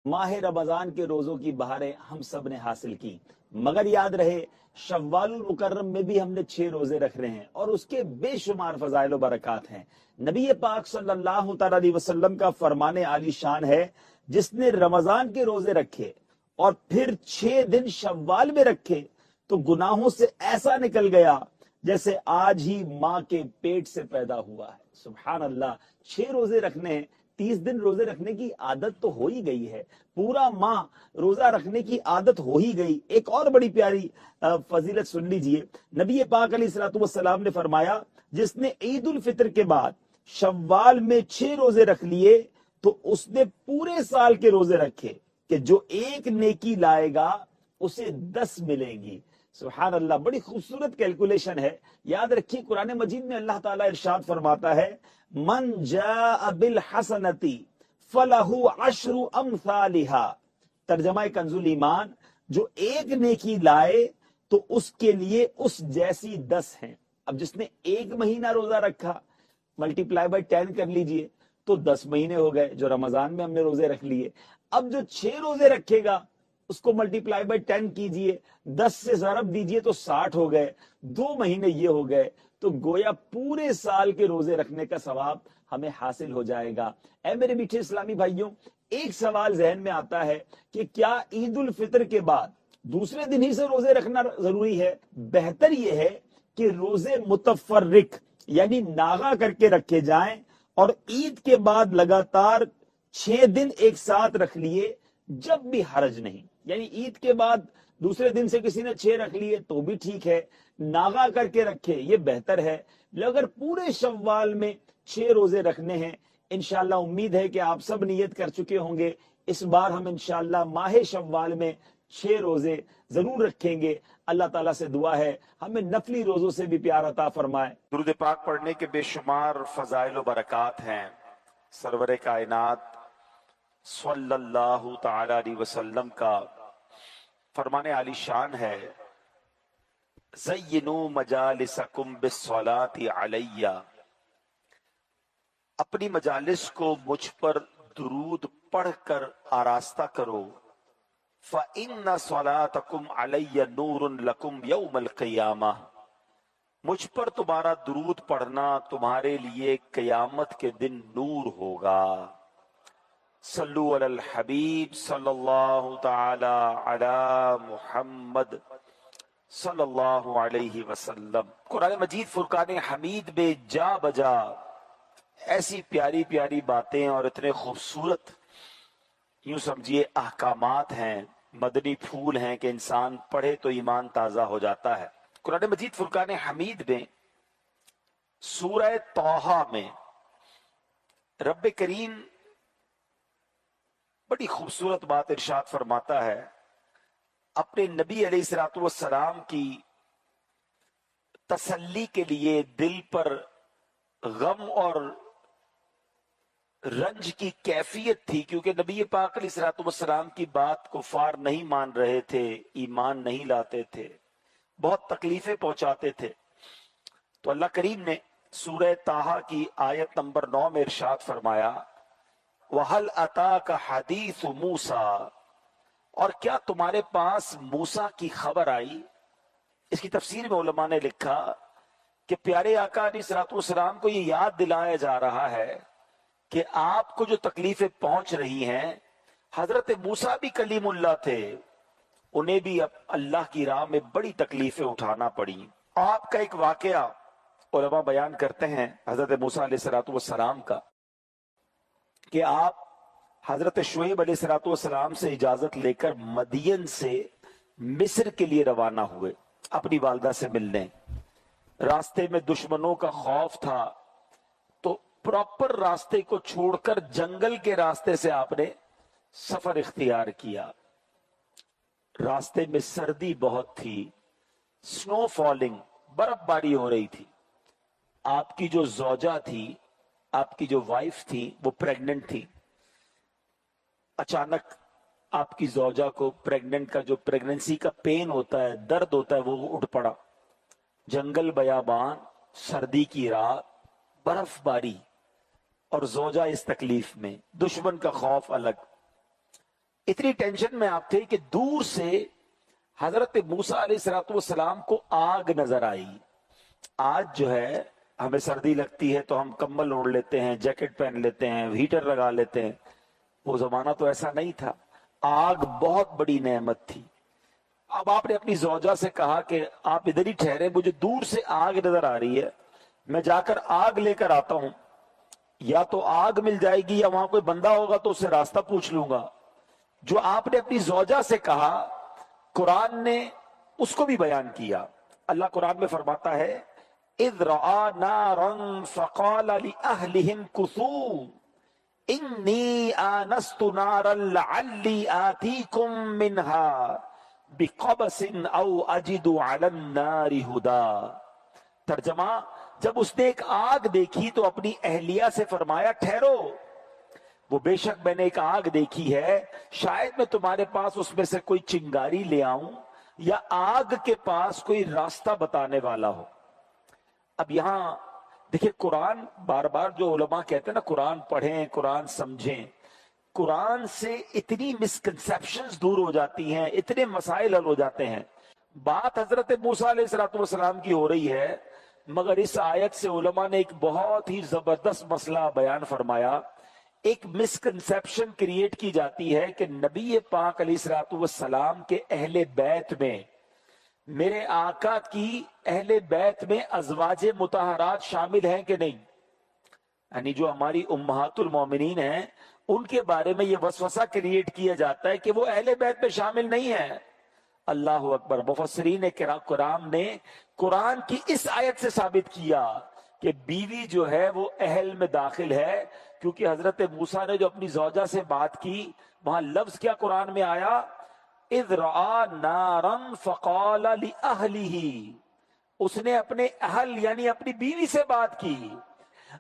ماہ رمضان کے روزوں کی بہاریں ہم سب نے حاصل کی، مگر یاد رہے شوال المکرم میں بھی ہم نے 6 روزے رکھنے ہیں اور اس کے بے شمار فضائل و برکات ہیں۔ نبی پاک صلی اللہ تعالی علیہ وسلم کا فرمان عالی شان ہے، جس نے رمضان کے روزے رکھے اور پھر 6 دن شوال میں رکھے تو گناہوں سے ایسا نکل گیا جیسے آج ہی ماں کے پیٹ سے پیدا ہوا ہے۔ سبحان اللہ، 6 روزے رکھنے ہیں، 30 دن روزے رکھنے کی عادت تو ہو ہی گئی ہے، پورا ماہ روزہ رکھنے کی عادت ہو ہی گئی۔ ایک اور بڑی پیاری فضیلت سن لیجئے، نبی پاک علیہ الصلوۃ والسلام نے فرمایا، جس نے عید الفطر کے بعد شوال میں 6 روزے رکھ لیے تو اس نے پورے سال کے روزے رکھے کہ جو ایک نیکی لائے گا اسے 10 ملیں گی۔ سبحان اللہ، بڑی خوبصورت کیلکولیشن ہے۔ یاد رکھیے قرآن مجید میں اللہ تعالیٰ ارشاد فرماتا ہے، من جاء بالحسنتی فلہ عشر امثالہا۔ ترجمہ کنز ایمان، جو ایک نیکی لائے تو اس کے لیے اس جیسی 10 ہیں۔ اب جس نے ایک مہینہ روزہ رکھا، ملٹی پلائی بائی 10 کر لیجئے تو 10 مہینے ہو گئے جو رمضان میں ہم نے روزے رکھ لیے۔ اب جو 6 روزے رکھے گا اس کو ملٹی پلائی بائی 10 کیجئے، 10 سے ضرب دیجئے تو 60 ہو گئے، 2 مہینے یہ ہو گئے، تو گویا پورے سال کے روزے رکھنے کا ثواب ہمیں حاصل ہو جائے گا۔ اے میرے میٹھے اسلامی بھائیوں، ایک سوال ذہن میں آتا ہے کہ کیا عید الفطر کے بعد دوسرے دن ہی سے روزے رکھنا ضروری ہے؟ بہتر یہ ہے کہ روزے متفرق یعنی ناغا کر کے رکھے جائیں اور عید کے بعد لگاتار 6 دن ایک ساتھ رکھ لیے، جب بھی حرج نہیں۔ یعنی عید کے بعد دوسرے دن سے کسی نے 6 رکھ لیے تو بھی ٹھیک ہے، ناغا کر کے رکھے یہ بہتر ہے۔ اگر پورے شوال میں 6 روزے رکھنے ہیں، انشاءاللہ امید ہے کہ آپ سب نیت کر چکے ہوں گے، اس بار ہم انشاءاللہ ماہ شوال میں 6 روزے ضرور رکھیں گے۔ اللہ تعالیٰ سے دعا ہے ہمیں نفلی روزوں سے بھی پیار عطا فرمائے۔ درود پاک پڑھنے کے بے شمار فضائل و برکات ہیں۔ سرور کائنات صلی اللہ تعالی علیہ وسلم کا فرمان عالی شان ہے، زینوا مجالسکم بالصلاۃ علی، اپنی مجالس کو مجھ پر درود پڑھ کر آراستہ کرو، فإن صلاتکم علی نور لکم یوم القیامہ، مجھ پر تمہارا درود پڑھنا تمہارے لیے قیامت کے دن نور ہوگا۔ صلو علی الحبیب صلی اللہ تعالی علی محمد صلی اللہ علیہ وسلم۔ قرآن مجید فرقان حمید میں جا بجا ایسی پیاری پیاری باتیں اور اتنے خوبصورت یوں سمجھیے احکامات ہیں، مدنی پھول ہیں کہ انسان پڑھے تو ایمان تازہ ہو جاتا ہے۔ قرآن مجید فرقان حمید میں سورہ طٰہٰ میں رب کریم بڑی خوبصورت بات ارشاد فرماتا ہے، اپنے نبی علیہ الصلوۃ والسلام کی تسلی کے لیے دل پر غم اور رنج کی کیفیت تھی، کیونکہ نبی پاک علیہ الصلوۃ والسلام کی بات کفار نہیں مان رہے تھے، ایمان نہیں لاتے تھے، بہت تکلیفیں پہنچاتے تھے۔ تو اللہ کریم نے سورہ طٰہٰ کی آیت نمبر 9 میں ارشاد فرمایا، وَهَلْ أَتَاكَ حَدِيثُ مُوسَىٰ، اور کیا تمہارے پاس موسیٰ کی خبر آئی؟ اس کی تفسیر میں علماء نے لکھا کہ پیارے آقا علیہ الصلوۃ والسلام کو یہ یاد دلایا جا رہا ہے کہ آپ کو جو تکلیفیں پہنچ رہی ہیں، حضرت موسیٰ بھی کلیم اللہ تھے، انہیں بھی اب اللہ کی راہ میں بڑی تکلیفیں اٹھانا پڑی۔ آپ کا ایک واقعہ علماء بیان کرتے ہیں حضرت موسیٰ علیہ الصلوۃ والسلام کا، کہ آپ حضرت شعیب علیہ الصلوۃ والسلام سے اجازت لے کر مدین سے مصر کے لیے روانہ ہوئے اپنی والدہ سے ملنے۔ راستے میں دشمنوں کا خوف تھا تو پراپر راستے کو چھوڑ کر جنگل کے راستے سے آپ نے سفر اختیار کیا۔ راستے میں سردی بہت تھی، سنو فالنگ، برف باری ہو رہی تھی۔ آپ کی جو زوجہ تھی، آپ کی جو وائف تھی، وہ پریگننٹ تھی۔ اچانک آپ کی زوجہ کو پریگننٹ کا جو پریگننسی کا پین ہوتا ہے، درد ہوتا ہے، وہ اٹھ پڑا۔ جنگل بیابان، سردی کی رات، برف باری، اور زوجہ اس تکلیف میں، دشمن کا خوف الگ۔ اتنی ٹینشن میں آپ تھے کہ دور سے حضرت موسیٰ علیہ السلام کو آگ نظر آئی. آج جو ہے ہمیں سردی لگتی ہے تو ہم کمبل اوڑھ لیتے ہیں, جیکٹ پہن لیتے ہیں, ہیٹر لگا لیتے ہیں. وہ زمانہ تو ایسا نہیں تھا. آگ بہت بڑی نعمت تھی. اب آپ نے اپنی زوجہ سے کہا کہ آپ ادھر ہی ٹھہرے, مجھے دور سے آگ نظر آ رہی ہے, میں جا کر آگ لے کر آتا ہوں. یا تو آگ مل جائے گی یا وہاں کوئی بندہ ہوگا تو اس سے راستہ پوچھ لوں گا. جو آپ نے اپنی زوجہ سے کہا, قرآن نے اس کو بھی بیان کیا. اللہ قرآن میں فرماتا ہے اذ رأى نارا فقال لأهلهم كثوا انی آنست نارا لعلی آتیکم منها بقبس او اجد علی النار ہدا. ترجمہ, جب اس نے ایک آگ دیکھی تو اپنی اہلیہ سے فرمایا ٹھہرو, وہ بے شک میں نے ایک آگ دیکھی ہے, شاید میں تمہارے پاس اس میں سے کوئی چنگاری لے آؤں یا آگ کے پاس کوئی راستہ بتانے والا ہو. اب یہاں دیکھیں, قرآن بار بار جو علماء کہتے ہیں نا قرآن پڑھیں, قرآن سمجھیں, قرآن سے اتنی مسکنسیپشنز دور ہو جاتی ہیں, اتنے مسائل حل ہو جاتے ہیں. بات حضرت موسیٰ علیہ السلام کی ہو رہی ہے, مگر اس آیت سے علماء نے ایک بہت ہی زبردست مسئلہ بیان فرمایا. ایک مسکنسیپشن کریٹ کی جاتی ہے کہ نبی پاک علیہ السلام کے اہل بیت میں, میرے آقا کی اہل بیت میں ازواج مطہرات شامل ہیں کہ نہیں. یعنی جو ہماری امہات المومنین ہیں ان کے بارے میں یہ وسوسہ کریٹ کیا جاتا ہے کہ وہ اہل بیت میں شامل نہیں ہیں. اللہ اکبر. مفسرین کرام نے قرآن کی اس آیت سے ثابت کیا کہ بیوی جو ہے وہ اہل میں داخل ہے, کیونکہ حضرت موسیٰ نے جو اپنی زوجہ سے بات کی, وہاں لفظ کیا قرآن میں آیا, اذ رعا نارا فقال لأہلہ, اس نے اپنے اہل یعنی اپنی بیوی سے بات کی.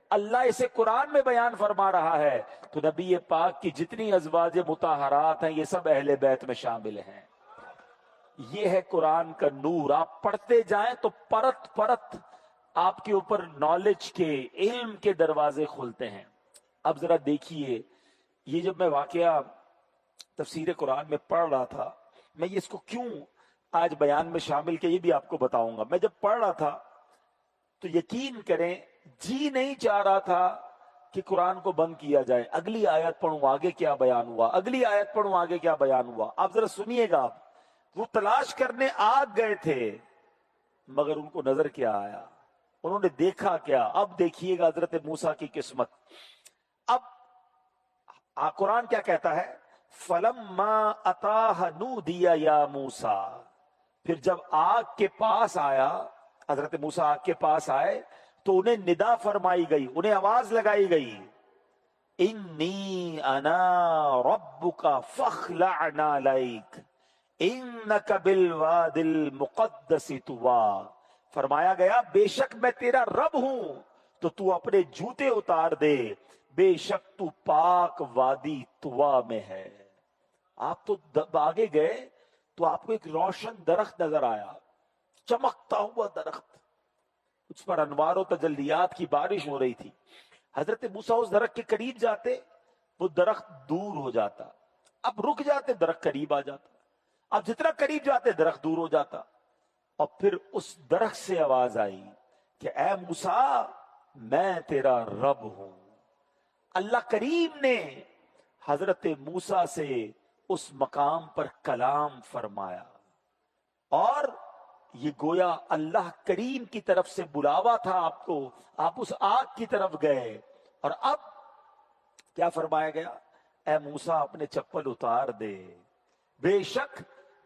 اللہ اسے قرآن میں بیان فرما رہا ہے, تو نبی پاک کی جتنی ازواج مطہرات ہیں یہ سب اہل بیت میں شامل ہیں. یہ ہے قرآن کا نور. آپ پڑھتے جائیں تو پرت پرت آپ کے اوپر نالج کے, علم کے دروازے کھلتے ہیں. اب ذرا دیکھیے, یہ جب میں واقعہ تفسیر قرآن میں پڑھ رہا تھا, میں اس کو کیوں آج بیان میں شامل کیا یہ بھی آپ کو بتاؤں گا. میں جب پڑھ رہا تھا تو یقین کریں جی نہیں چاہ رہا تھا کہ قرآن کو بند کیا جائے. اگلی آیت پڑھوں آگے کیا بیان ہوا, اگلی آیت پڑھوں آگے کیا بیان ہوا. آپ ذرا سنیے گا. وہ تلاش کرنے آگ گئے تھے, مگر ان کو نظر کیا آیا, انہوں نے دیکھا کیا. اب دیکھیے گا حضرت موسیٰ کی قسمت. اب قرآن کیا کہتا ہے, فَلَمَّا أَتَاهَ نُودِيَ يَا مُوسَىٰ, پھر جب آگ کے پاس آیا, حضرت موسیٰ آگ کے پاس آئے تو انہیں ندا فرمائی گئی, انہیں آواز لگائی گئی, اِنِّي أَنَا رَبُّكَ فَاخْلَعْ نَعْلَيْكَ اِنَّكَ بِالْوَادِ الْمُقَدَّسِ طُوَىٰ. فرمایا گیا بے شک میں تیرا رب ہوں تو تو اپنے جوتے اتار دے, بے شک تو پاک وادی طوا میں ہے. آپ تو آگے گئے تو آپ کو ایک روشن درخت نظر آیا, چمکتا ہوا درخت, اس پر انوار و تجلیات کی بارش ہو رہی تھی. حضرت موسیٰ اس درخت کے قریب جاتے, وہ درخت دور ہو جاتا. اب رک جاتے, درخت قریب آ جاتا. اب جتنا قریب جاتے درخت دور ہو جاتا. اور پھر اس درخت سے آواز آئی کہ اے موسیٰ میں تیرا رب ہوں. اللہ کریم نے حضرت موسیٰ سے اس مقام پر کلام فرمایا, اور یہ گویا اللہ کریم کی طرف سے بلاوا تھا آپ کو. آپ اس آگ کی طرف گئے, اور اب کیا فرمایا گیا, اے موسیٰ اپنے چپل اتار دے, بے شک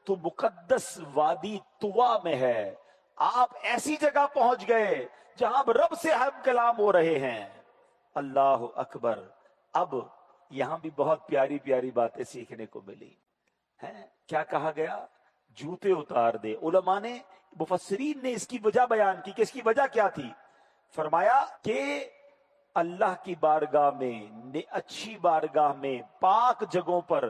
تو مقدس وادی طوا میں ہے. آپ ایسی جگہ پہنچ گئے جہاں رب سے ہم کلام ہو رہے ہیں. اللہ اکبر. اب یہاں بھی بہت پیاری پیاری باتیں سیکھنے کو ملی ہیں. کیا کہا گیا, جوتے اتار دے. علماء نے, مفسرین نے اس کی وجہ بیان کی کہ اس کی وجہ کیا تھی. فرمایا کہ اللہ کی بارگاہ میں, اچھی بارگاہ میں, پاک جگہوں پر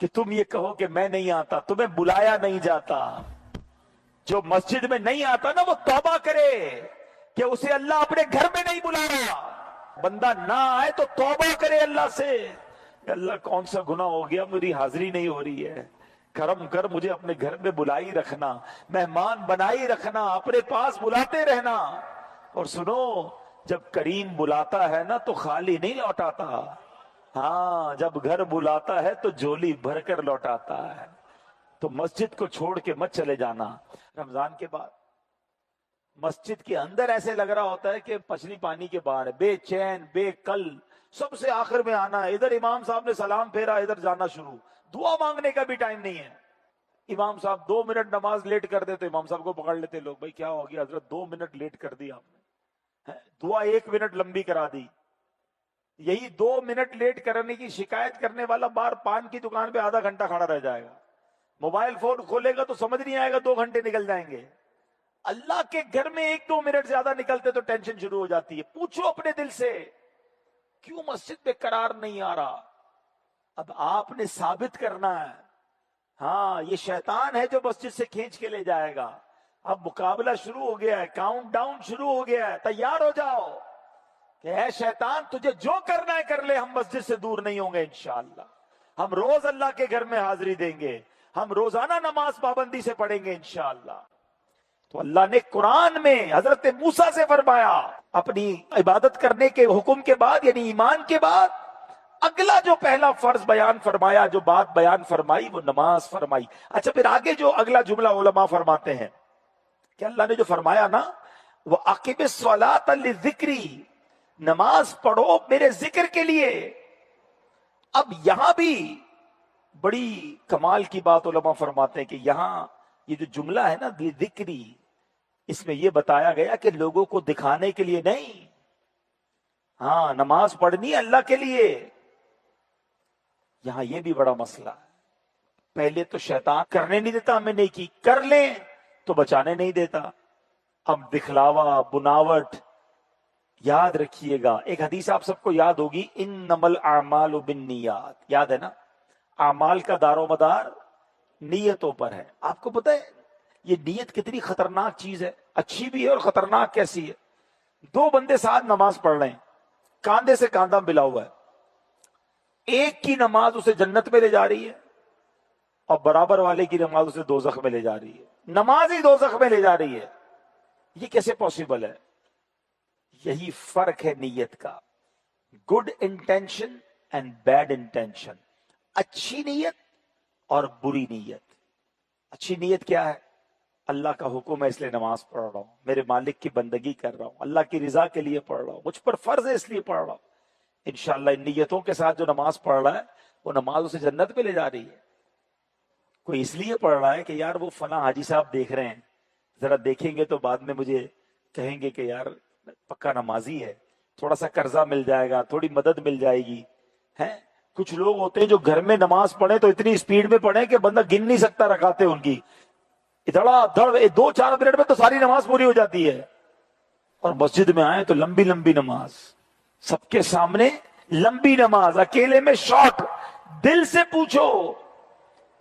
کہ تم یہ کہو کہ میں نہیں آتا، تمہیں بلایا نہیں جاتا. جو مسجد میں نہیں آتا نا وہ توبہ کرے کہ اسے اللہ اپنے گھر میں نہیں بلا رہا. بندہ نہ آئے تو توبہ کرے اللہ سے، اللہ کون سا گناہ ہو گیا، میری حاضری نہیں ہو رہی ہے، کرم کر مجھے اپنے گھر میں بلائی رکھنا، مہمان بنائی رکھنا، اپنے پاس بلاتے رہنا. اور سنو، جب کریم بلاتا ہے نا تو خالی نہیں لوٹاتا. ہاں، جب گھر بلاتا ہے تو جھولی بھر کر لوٹاتا ہے. تو مسجد کو چھوڑ کے مت چلے جانا. رمضان کے بعد مسجد کے اندر ایسے لگ رہا ہوتا ہے کہ مچھلی پانی کے باہر ہے، بے چین بے کل، سب سے آخر میں آنا ہے. ادھر امام صاحب نے سلام پھیرا، ادھر جانا شروع. دعا مانگنے کا بھی ٹائم نہیں ہے. امام صاحب 2 منٹ نماز لیٹ کر دے تو امام صاحب کو پکڑ لیتے لوگ، بھائی کیا ہو گیا حضرت، 2 منٹ لیٹ کر دی آپ نے، دعا 1 منٹ لمبی کرا دی. یہی 2 منٹ لیٹ کرنے کی شکایت کرنے والا بار پان کی دکان پہ آدھا گھنٹہ کھڑا رہ جائے گا. موبائل فون کھولے گا تو سمجھ نہیں آئے گا 2 گھنٹے نکل جائیں گے. اللہ کے گھر میں 1-2 منٹ زیادہ نکلتے تو ٹینشن شروع ہو جاتی ہے. پوچھو اپنے دل سے، کیوں مسجد پہ قرار نہیں آ رہا؟ اب آپ نے ثابت کرنا ہے. ہاں، یہ شیطان ہے جو مسجد سے کھینچ کے لے جائے گا. اب مقابلہ شروع ہو گیا ہے، کاؤنٹ ڈاؤن شروع ہو گیا ہے. تیار ہو جاؤ کہ اے شیطان، تجھے جو کرنا ہے کر لے، ہم مسجد سے دور نہیں ہوں گے انشاءاللہ. ہم روز اللہ کے گھر میں حاضری دیں گے، ہم روزانہ نماز پابندی سے پڑھیں گے انشاءاللہ. تو اللہ نے قرآن میں حضرت موسیٰ سے فرمایا، اپنی عبادت کرنے کے حکم کے بعد، یعنی ایمان کے بعد اگلا جو پہلا فرض بیان فرمایا، جو بات بیان فرمائی، وہ نماز فرمائی. اچھا، پھر آگے جو اگلا جملہ علماء فرماتے ہیں کہ اللہ نے جو فرمایا نا، وَأَقِمِ الصَّلَاةَ لِذِكْرِي، نماز پڑھو میرے ذکر کے لیے. اب یہاں بھی بڑی کمال کی بات علماء فرماتے ہیں کہ یہاں یہ جو جملہ ہے نا ذکری، اس میں یہ بتایا گیا کہ لوگوں کو دکھانے کے لیے نہیں. ہاں، نماز پڑھنی ہے اللہ کے لیے. یہاں یہ بھی بڑا مسئلہ ہے. پہلے تو شیطان کرنے نہیں دیتا ہمیں نیکی، کر لیں تو بچانے نہیں دیتا. اب دکھلاوا، بناوٹ. یاد رکھیے گا، ایک حدیث آپ سب کو یاد ہوگی، انما الاعمال بالنیات. یاد ہے نا؟ اعمال کا دار و مدار نیتوں پر ہے. آپ کو پتہ ہے یہ نیت کتنی خطرناک چیز ہے، اچھی بھی ہے اور خطرناک کیسی ہے. 2 بندے ساتھ نماز پڑھ رہے ہیں، کاندھے سے کاندھا ملا ہوا ہے. ایک کی نماز اسے جنت میں لے جا رہی ہے اور برابر والے کی نماز اسے دوزخ میں لے جا رہی ہے. نماز ہی دوزخ میں لے جا رہی ہے. یہ کیسے پاسبل ہے؟ یہی فرق ہے نیت کا. Good intention and bad intention. اچھی نیت اور بری نیت. اچھی نیت کیا ہے؟ اللہ کا حکم ہے اس لیے نماز پڑھ رہا ہوں، میرے مالک کی بندگی کر رہا ہوں، اللہ کی رضا کے لیے پڑھ رہا ہوں، مجھ پر فرض ہے اس لیے پڑھ رہا ہوں. انشاءاللہ ان نیتوں کے ساتھ جو نماز پڑھ رہا ہے وہ نماز اسے جنت پہ لے جا رہی ہے. کوئی اس لیے پڑھ رہا ہے کہ یار وہ فلاں حاجی صاحب دیکھ رہے ہیں، ذرا دیکھیں گے تو بعد میں مجھے کہیں گے کہ یار پکا نمازی ہے، تھوڑا سا قرضہ مل جائے گا، تھوڑی مدد مل جائے گی. ہیں کچھ لوگ ہوتے ہیں جو گھر میں نماز پڑھیں تو اتنی اسپیڈ میں پڑھیں کہ بندہ گن نہیں سکتا رکعتیں ان کی. دھڑا دھڑ 2-4 منٹ میں تو ساری نماز پوری ہو جاتی ہے. اور مسجد میں آئے تو لمبی لمبی نماز، سب کے سامنے لمبی نماز، اکیلے میں شارٹ. دل سے پوچھو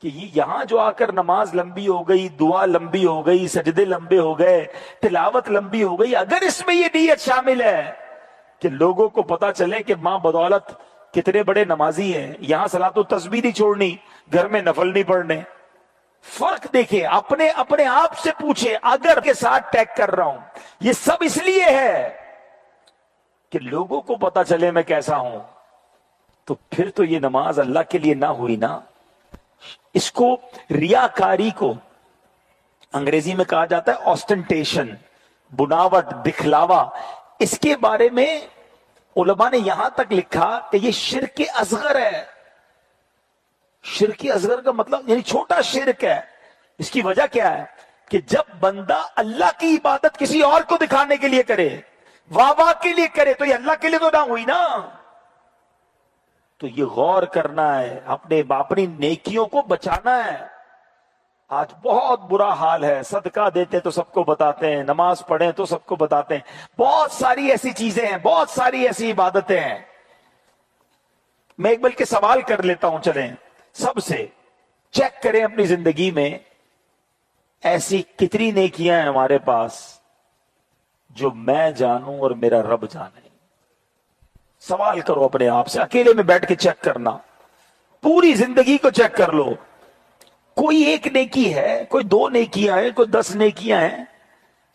کہ یہاں جو آ کر نماز لمبی ہو گئی، دعا لمبی ہو گئی، سجدے لمبے ہو گئے، تلاوت لمبی ہو گئی، اگر اس میں یہ نیت شامل ہے کہ لوگوں کو پتا چلے کہ ماں بدولت کتنے بڑے نمازی ہیں، یہاں صلاۃ التسبیح نہیں چھوڑنی، گھر میں نفل نہیں پڑھنے. فرق دیکھیں، اپنے آپ سے پوچھیں. اگر کے ساتھ ٹیگ کر رہا ہوں یہ سب اس لیے ہے کہ لوگوں کو پتا چلے میں کیسا ہوں، تو پھر تو یہ نماز اللہ کے لیے نہ ہوئی نا. اس کو ریاکاری کو انگریزی میں کہا جاتا ہے آسٹنٹیشن، بناوٹ، دکھلاوا. اس کے بارے میں علماء نے یہاں تک لکھا کہ یہ شرک اصغر ہے. شرک اصغر کا مطلب یعنی چھوٹا شرک ہے. اس کی وجہ کیا ہے کہ جب بندہ اللہ کی عبادت کسی اور کو دکھانے کے لیے کرے، واہ واہ کے لیے کرے، تو یہ اللہ کے لیے تو نہ ہوئی نا. تو یہ غور کرنا ہے، اپنی نیکیوں کو بچانا ہے. آج بہت برا حال ہے، صدقہ دیتے تو سب کو بتاتے ہیں، نماز پڑھیں تو سب کو بتاتے ہیں. بہت ساری ایسی چیزیں ہیں، بہت ساری ایسی عبادتیں ہیں. میں ایک بلکہ سوال کر لیتا ہوں، چلیں سب سے چیک کریں اپنی زندگی میں ایسی کتنی نیکیاں ہیں ہمارے پاس جو میں جانوں اور میرا رب جانے. سوال کرو اپنے آپ سے, اکیلے میں بیٹھ کے چیک کرنا, پوری زندگی کو چیک کر لو. کوئی ایک نیکی ہے, کوئی دو نیکیاں ہیں, کوئی 10 نیکیاں ہیں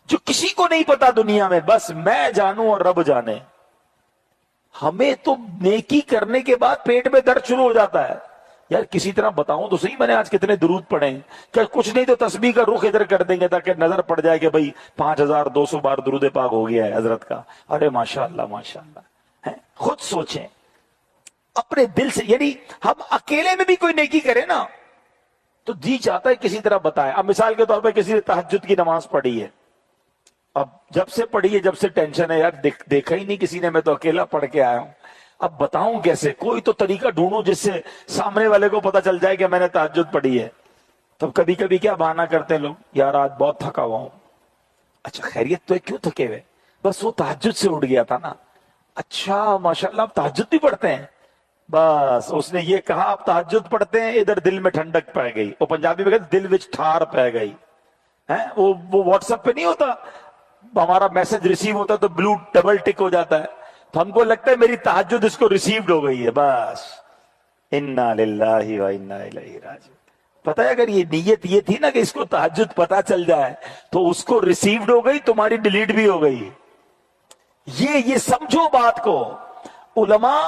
جو کسی کو نہیں پتا دنیا میں, بس میں جانوں اور رب جانے. ہمیں تو نیکی کرنے کے بعد پیٹ میں درد شروع ہو جاتا ہے, یار کسی طرح بتاؤں تو صحیح میں نے آج کتنے درود پڑھے ہیں. کہ کچھ نہیں تو تسبیح کا رخ ادھر کر دیں گے تاکہ نظر پڑ جائے کہ بھائی 5200 بار درود پاک ہو گیا ہے حضرت کا. ارے ماشاءاللہ ماشاءاللہ. خود سوچیں اپنے دل سے, یعنی ہم اکیلے میں بھی کوئی نیکی کرے نا تو جی چاہتا ہے کسی طرح بتائے. اب مثال کے طور پہ کسی نے تہجد کی نماز پڑھی ہے, اب جب سے پڑھی ہے جب سے ٹینشن ہے, یار دیکھا ہی نہیں کسی نے, میں تو اکیلا پڑھ کے آیا ہوں, اب بتاؤں کیسے؟ کوئی تو طریقہ ڈھونڈو جس سے سامنے والے کو پتا چل جائے کہ میں نے تہجد پڑھی ہے. تب کبھی کبھی کیا بہانہ کرتے ہیں لوگ, یار آج بہت تھکا ہوا ہوں. اچھا خیریت تو ہے, کیوں تھکے ہوئے؟ بس وہ تہجد سے اٹھ گیا تھا نا. اچھا ماشاءاللہ آپ تہجد بھی پڑھتے ہیں؟ بس اس نے یہ کہا آپ تہجد پڑھتے ہیں, ادھر دل میں ٹھنڈک پہ گئی. وہ پنجابی میں کہتے دل وچ ٹھار پہ گئی. وہ واٹس ایپ پہ نہیں ہوتا, ہمارا میسج ریسیو ہوتا تو بلو ڈبل ٹک ہو جاتا ہے, تو ہم کو لگتا ہے میری تہجد اس کو ریسیوڈ ہو گئی ہے. بس انا للہ و انا الیہ راجعون. پتہ ہے اگر یہ نیت یہ تھی نا کہ اس کو تہجد پتا چل جائے تو اس کو ریسیوڈ ہو گئی, تمہاری ڈیلیٹ بھی ہو گئی. یہ سمجھو بات کو. علماء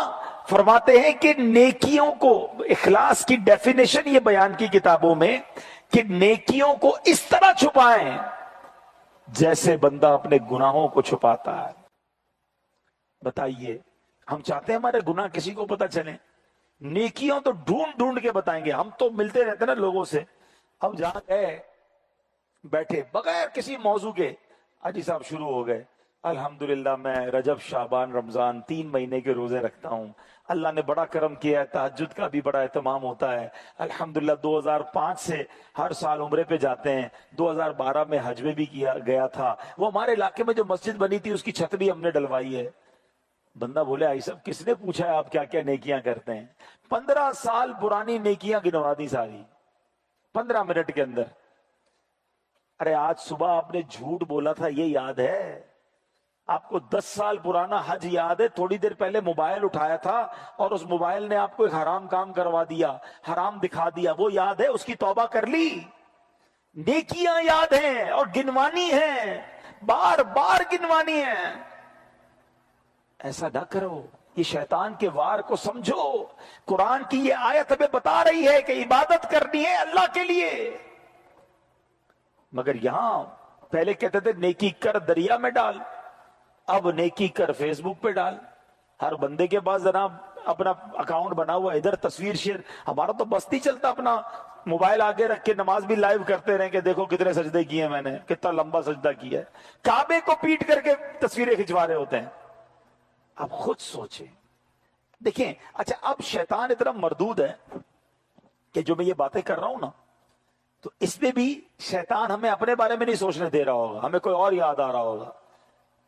فرماتے ہیں کہ نیکیوں کو, اخلاص کی ڈیفینیشن یہ بیان کی کتابوں میں کہ نیکیوں کو اس طرح چھپائیں جیسے بندہ اپنے گناہوں کو چھپاتا ہے. بتائیے ہم چاہتے ہیں ہمارے گناہ کسی کو پتا چلے؟ نیکیوں تو ڈھونڈ ڈھونڈ کے بتائیں گے. ہم تو ملتے رہتے نا لوگوں سے, اب جہاں گئے بیٹھے بغیر کسی موضوع کے, حاجی صاحب شروع ہو گئے, الحمدللہ میں رجب شعبان رمضان 3 مہینے کے روزے رکھتا ہوں, اللہ نے بڑا کرم کیا ہے, تہجد کا بھی بڑا اہتمام ہوتا ہے, الحمدللہ 2005 سے ہر سال عمرے پہ جاتے ہیں, 2012 میں حج میں بھی کیا گیا تھا. وہ ہمارے علاقے میں جو مسجد بنی تھی اس کی چھت بھی ہم نے ڈلوائی ہے. بندہ بولے آئی صاحب کس نے پوچھا ہے آپ کیا کیا نیکیاں کرتے ہیں؟ 15 سال پرانی نیکیاں گنوا دی ساری 15 منٹ کے اندر. ارے آج صبح آپ نے جھوٹ بولا تھا یہ یاد ہے؟ آپ کو 10 سال پرانا حج یاد ہے؟ تھوڑی دیر پہلے موبائل اٹھایا تھا اور اس موبائل نے آپ کو ایک حرام کام کروا دیا, حرام دکھا دیا, وہ یاد ہے؟ اس کی توبہ کر لی. نیکیاں یاد ہیں اور گنوانی ہیں, بار بار گنوانی ہیں. ایسا نہ کرو, یہ شیطان کے وار کو سمجھو. قرآن کی یہ آیت ہمیں بتا رہی ہے کہ عبادت کرنی ہے اللہ کے لیے, مگر یہاں پہلے کہتے تھے نیکی کر دریا میں ڈال, اب نیکی کر فیس بک پہ ڈال. ہر بندے کے پاس جناب اپنا اکاؤنٹ بنا ہوا, ادھر تصویر شیئر. ہمارا تو بس نہیں چلتا اپنا موبائل آگے رکھ کے نماز بھی لائیو کرتے رہیں کہ دیکھو کتنے سجدے کیے میں نے, کتنا لمبا سجدہ کیا ہے. کعبے کو پیٹ کر کے تصویریں کھنچوا رہے ہوتے ہیں. اب خود سوچیں. دیکھیں اچھا اب شیطان اتنا مردود ہے کہ جو میں یہ باتیں کر رہا ہوں نا, تو اس میں بھی شیطان ہمیں اپنے بارے میں نہیں سوچنے دے رہا ہوگا, ہمیں کوئی اور یاد آ رہا ہوگا.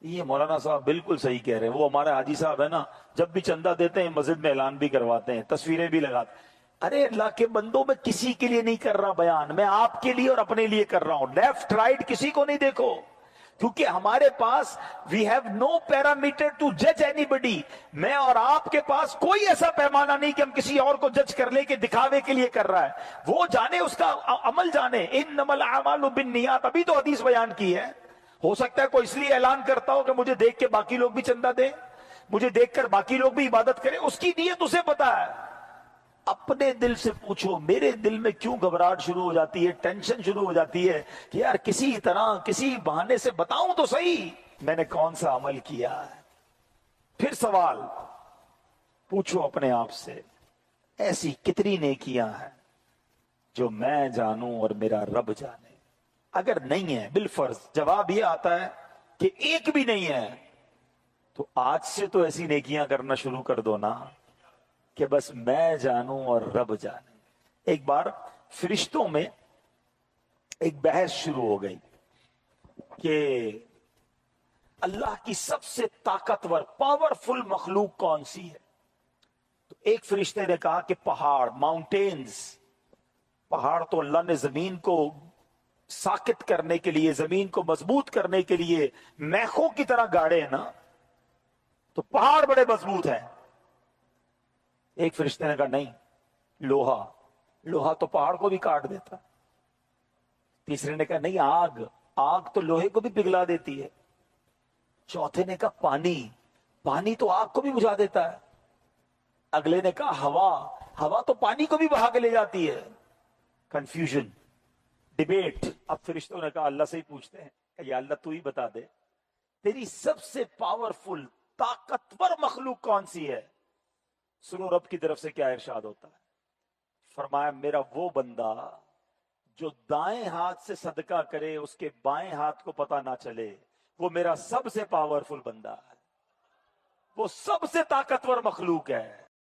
یہ مولانا صاحب بالکل صحیح کہہ رہے ہیں, وہ ہمارے حاجی صاحب ہے نا, جب بھی چندہ دیتے ہیں مسجد میں اعلان بھی کرواتے ہیں, تصویریں بھی لگاتے ہیں. ارے اللہ کے بندوں, میں کسی کے لیے نہیں کر رہا بیان, میں آپ کے لیے اور اپنے لیے کر رہا ہوں. لیفٹ رائٹ کسی کو نہیں دیکھو, کیونکہ ہمارے پاس we have no parameter to جج اینی بڈی. میں اور آپ کے پاس کوئی ایسا پیمانہ نہیں کہ ہم کسی اور کو جج کر لیں کہ دکھاوے کے لیے کر رہا ہے. وہ جانے, اس کا عمل جانے. انما الاعمال بالنیات, ابھی تو حدیث بیان کی ہے. ہو سکتا ہے کوئی اس لیے اعلان کرتا ہو کہ مجھے دیکھ کے باقی لوگ بھی چندہ دیں, مجھے دیکھ کر باقی لوگ بھی عبادت کریں. اس کی نیت اسے پتا ہے. اپنے دل سے پوچھو, میرے دل میں کیوں گھبراہٹ شروع ہو جاتی ہے, ٹینشن شروع ہو جاتی ہے کہ یار کسی طرح کسی بہانے سے بتاؤں تو صحیح میں نے کون سا عمل کیا ہے. پھر سوال پوچھو اپنے آپ سے, ایسی کتنی نیکیاں ہیں جو میں جانوں اور میرا رب جانے؟ اگر نہیں ہے, بالفرض جواب یہ آتا ہے کہ ایک بھی نہیں ہے, تو آج سے تو ایسی نیکیاں کرنا شروع کر دو نا کہ بس میں جانوں اور رب جانے. ایک بار فرشتوں میں ایک بحث شروع ہو گئی کہ اللہ کی سب سے طاقتور پاورفل مخلوق کون سی ہے. تو ایک فرشتے نے کہا کہ پہاڑ، ماؤنٹینز، پہاڑ تو اللہ نے زمین کو ساکت کرنے کے لیے، زمین کو مضبوط کرنے کے لیے میخوں کی طرح گاڑے ہیں نا، تو پہاڑ بڑے مضبوط ہیں۔ ایک فرشتے نے کہا نہیں، لوہا، لوہا تو پہاڑ کو بھی کاٹ دیتا۔ تیسرے نے کہا نہیں، آگ، آگ تو لوہے کو بھی پگھلا دیتی ہے۔ چوتھے نے کہا پانی، پانی تو آگ کو بھی بجھا دیتا ہے۔ اگلے نے کہا ہوا، ہوا تو پانی کو بھی بہا کے لے جاتی ہے۔ Confusion, debate. اب فرشتوں نے کہا اللہ سے ہی پوچھتے ہیں کہ یا اللہ تو ہی بتا دے، تیری سب سے پاورفل، طاقتور مخلوق کون سی ہے؟ سنو رب کی طرف سے کیا ارشاد ہوتا ہے۔ فرمایا میرا وہ بندہ جو دائیں ہاتھ سے صدقہ کرے اس کے بائیں ہاتھ کو پتہ نہ چلے، وہ میرا سب سے پاورفل بندہ ہے، وہ سب سے طاقتور مخلوق ہے۔